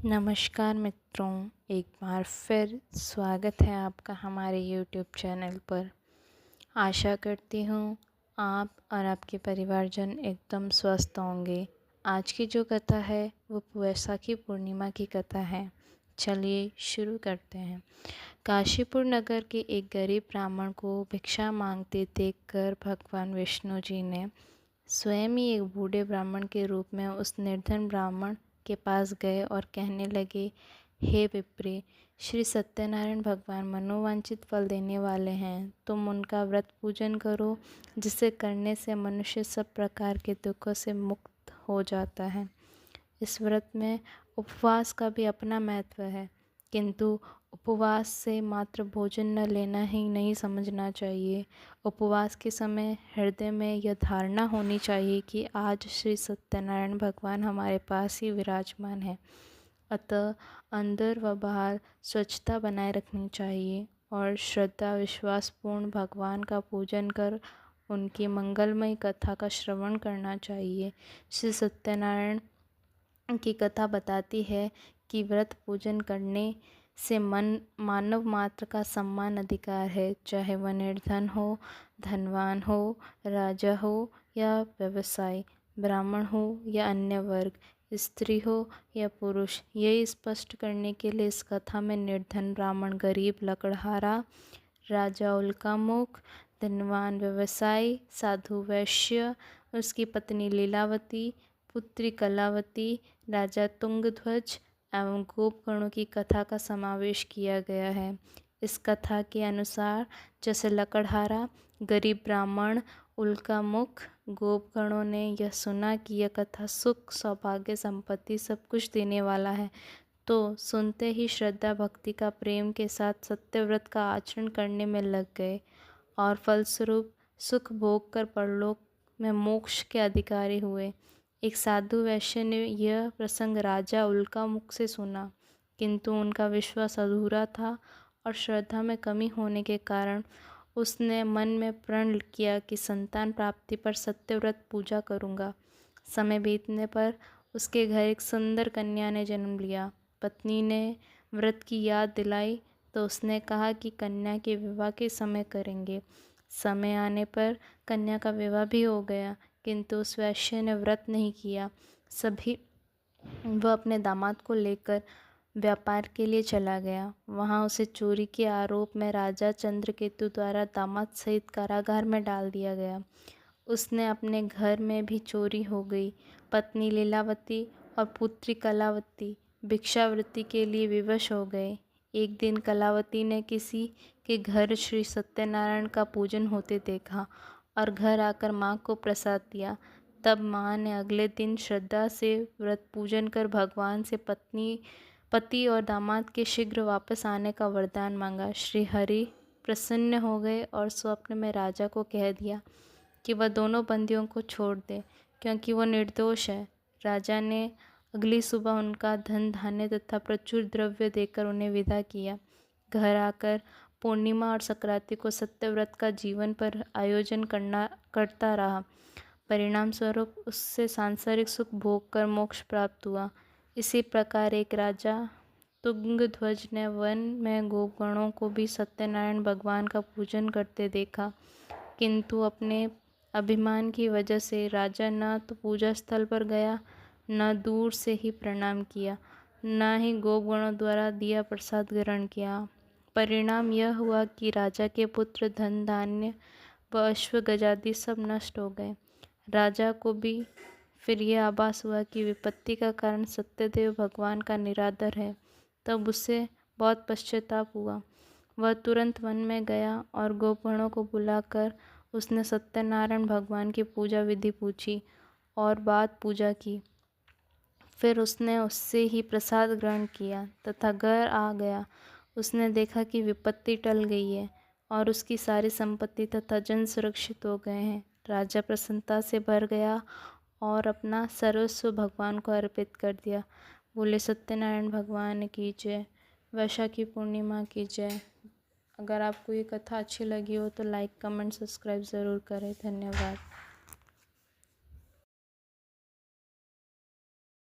नमस्कार मित्रों, एक बार फिर स्वागत है आपका हमारे यूट्यूब चैनल पर। आशा करती हूँ आप और आपके परिवारजन एकदम स्वस्थ होंगे। आज की जो कथा है वो वैशाखी पूर्णिमा की कथा है। चलिए शुरू करते हैं। काशीपुर नगर के एक गरीब ब्राह्मण को भिक्षा मांगते देखकर भगवान विष्णु जी ने स्वयं ही एक बूढ़े ब्राह्मण के रूप में उस निर्धन ब्राह्मण के पास गए और कहने लगे, हे विप्रे, श्री सत्यनारायण भगवान मनोवांछित फल देने वाले हैं। तुम उनका व्रत पूजन करो, जिसे करने से मनुष्य सब प्रकार के दुखों से मुक्त हो जाता है। इस व्रत में उपवास का भी अपना महत्व है, किंतु उपवास से मात्र भोजन न लेना ही नहीं समझना चाहिए। उपवास के समय हृदय में यह धारणा होनी चाहिए कि आज श्री सत्यनारायण भगवान हमारे पास ही विराजमान है। अतः अंदर व बाहर स्वच्छता बनाए रखनी चाहिए और श्रद्धा विश्वासपूर्ण भगवान का पूजन कर उनकी मंगलमय कथा का श्रवण करना चाहिए। श्री सत्यनारायण की कथा बताती है कि व्रत पूजन करने से मानव मात्र का सम्मान अधिकार है, चाहे वह निर्धन हो, धनवान हो, राजा हो या व्यवसायी, ब्राह्मण हो या अन्य वर्ग, स्त्री हो या पुरुष। यही स्पष्ट करने के लिए इस कथा में निर्धन ब्राह्मण, गरीब लकड़हारा, राजा उल्कामुख, धनवान व्यवसायी, साधु वैश्य, उसकी पत्नी लीलावती, पुत्री कलावती, राजा तुंगध्वज एवं गोपगणों की कथा का समावेश किया गया है। इस कथा के अनुसार जैसे लकड़हारा, गरीब ब्राह्मण, उल्कामुख, गोपगणों ने यह सुना कि यह कथा सुख, सौभाग्य, संपत्ति सब कुछ देने वाला है, तो सुनते ही श्रद्धा भक्ति का प्रेम के साथ सत्यव्रत का आचरण करने में लग गए और फलस्वरूप सुख भोग कर परलोक में मोक्ष के अधिकारी हुए। एक साधु वैश्य ने यह प्रसंग राजा उल्कामुख से सुना, किंतु उनका विश्वास अधूरा था और श्रद्धा में कमी होने के कारण उसने मन में प्रण किया कि संतान प्राप्ति पर सत्यव्रत पूजा करूँगा। समय बीतने पर उसके घर एक सुंदर कन्या ने जन्म लिया। पत्नी ने व्रत की याद दिलाई तो उसने कहा कि कन्या के विवाह के समय करेंगे। समय आने पर कन्या का विवाह भी हो गया, किंतु उस वैश्य ने व्रत नहीं किया। वह अपने दामाद को लेकर व्यापार के लिए चला गया। वहां उसे चोरी के आरोप में राजा चंद्रकेतु द्वारा दामाद सहित कारागार में डाल दिया गया। उसने अपने घर में भी चोरी हो गई। पत्नी लीलावती और पुत्री कलावती भिक्षावृत्ति के लिए विवश हो गए। एक दिन कलावती ने किसी के घर श्री सत्यनारायण का पूजन होते देखा और घर आकर माँ को प्रसाद दिया। तब माँ ने अगले दिन श्रद्धा से व्रत पूजन कर भगवान से पति और दामाद के शीघ्र वापस आने का वरदान मांगा। श्री हरि प्रसन्न हो गए और स्वप्न में राजा को कह दिया कि वह दोनों बंदियों को छोड़ दे, क्योंकि वो निर्दोष है। राजा ने अगली सुबह उनका धन धान्य तथा प्रचुर द्रव्य देकर उन्हें विदा किया। घर आकर पूर्णिमा और संक्रांति को सत्यव्रत का जीवन पर आयोजन करता रहा। परिणाम स्वरूप उससे सांसारिक सुख भोग कर मोक्ष प्राप्त हुआ। इसी प्रकार एक राजा तुंगध्वज ने वन में गोपगणों को भी सत्यनारायण भगवान का पूजन करते देखा, किंतु अपने अभिमान की वजह से राजा न तो पूजा स्थल पर गया, न दूर से ही प्रणाम किया, न ही गोपगणों द्वारा दिया प्रसाद ग्रहण किया। परिणाम यह हुआ कि राजा के पुत्र, धन धान्य व अश्व गजादि सब नष्ट हो गए। राजा को भी फिर यह आभास हुआ कि विपत्ति का कारण सत्यदेव भगवान का निरादर है। तब उसे बहुत पश्चाताप हुआ। वह तुरंत वन में गया और गोपगणों को बुलाकर उसने सत्यनारायण भगवान की पूजा विधि पूछी और बाद पूजा की। फिर उसने उससे ही प्रसाद ग्रहण किया तथा घर आ गया। उसने देखा कि विपत्ति टल गई है और उसकी सारी संपत्ति तथा जन सुरक्षित हो गए हैं। राजा प्रसन्नता से भर गया और अपना सर्वस्व भगवान को अर्पित कर दिया। बोले सत्यनारायण भगवान की जय। वैशाखी पूर्णिमा की जय। अगर आपको ये कथा अच्छी लगी हो तो लाइक, कमेंट, सब्सक्राइब ज़रूर करें। धन्यवाद।